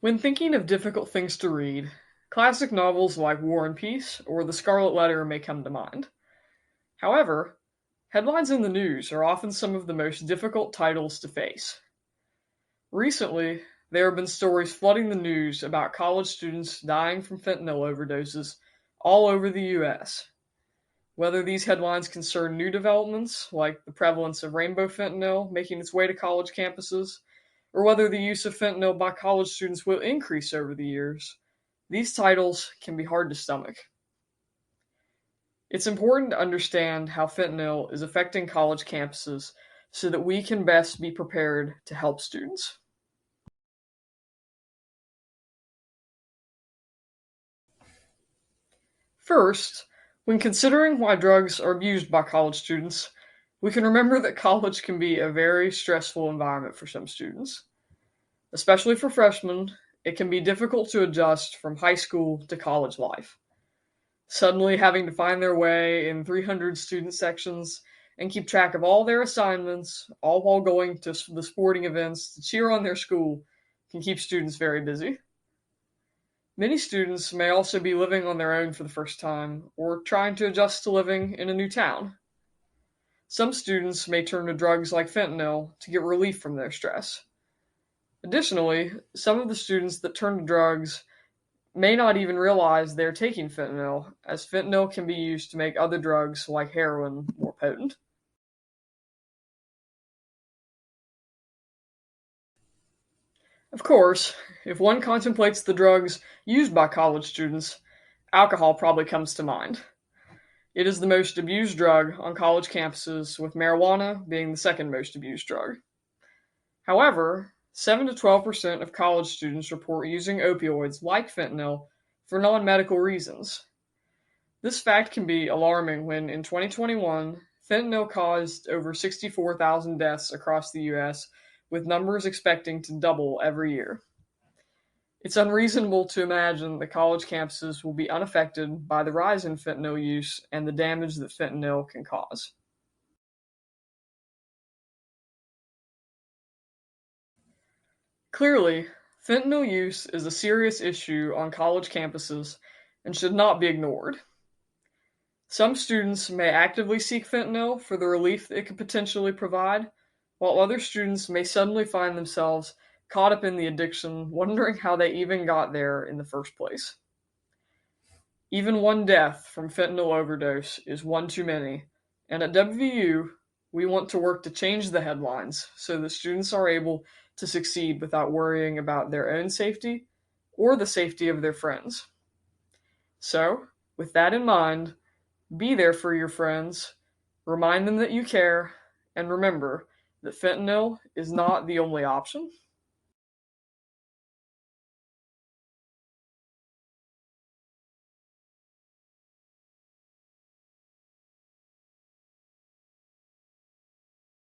When thinking of difficult things to read, classic novels like War and Peace or The Scarlet Letter may come to mind. However, headlines in the news are often some of the most difficult titles to face. Recently, there have been stories flooding the news about college students dying from fentanyl overdoses all over the US. Whether these headlines concern new developments, like the prevalence of rainbow fentanyl making its way to college campuses, or whether the use of fentanyl by college students will increase over the years, these titles can be hard to stomach. It's important to understand how fentanyl is affecting college campuses so that we can best be prepared to help students. First, when considering why drugs are abused by college students, we can remember that college can be a very stressful environment for some students. Especially for freshmen, it can be difficult to adjust from high school to college life. Suddenly having to find their way in 300 student sections and keep track of all their assignments, all while going to the sporting events to cheer on their school, can keep students very busy. Many students may also be living on their own for the first time or trying to adjust to living in a new town. Some students may turn to drugs like fentanyl to get relief from their stress. Additionally, some of the students that turn to drugs may not even realize they're taking fentanyl, as fentanyl can be used to make other drugs like heroin more potent. Of course, if one contemplates the drugs used by college students, alcohol probably comes to mind. It is the most abused drug on college campuses, with marijuana being the second most abused drug. However, 7 to 12% of college students report using opioids like fentanyl for non medical reasons. This fact can be alarming when, in 2021, fentanyl caused over 64,000 deaths across the US, with numbers expecting to double every year. It's unreasonable to imagine that college campuses will be unaffected by the rise in fentanyl use and the damage that fentanyl can cause. Clearly, fentanyl use is a serious issue on college campuses and should not be ignored. Some students may actively seek fentanyl for the relief it could potentially provide, while other students may suddenly find themselves caught up in the addiction, wondering how they even got there in the first place. Even one death from fentanyl overdose is one too many, and at WVU, we want to work to change the headlines so that students are able to succeed without worrying about their own safety or the safety of their friends. So, with that in mind, be there for your friends, remind them that you care, and remember that fentanyl is not the only option.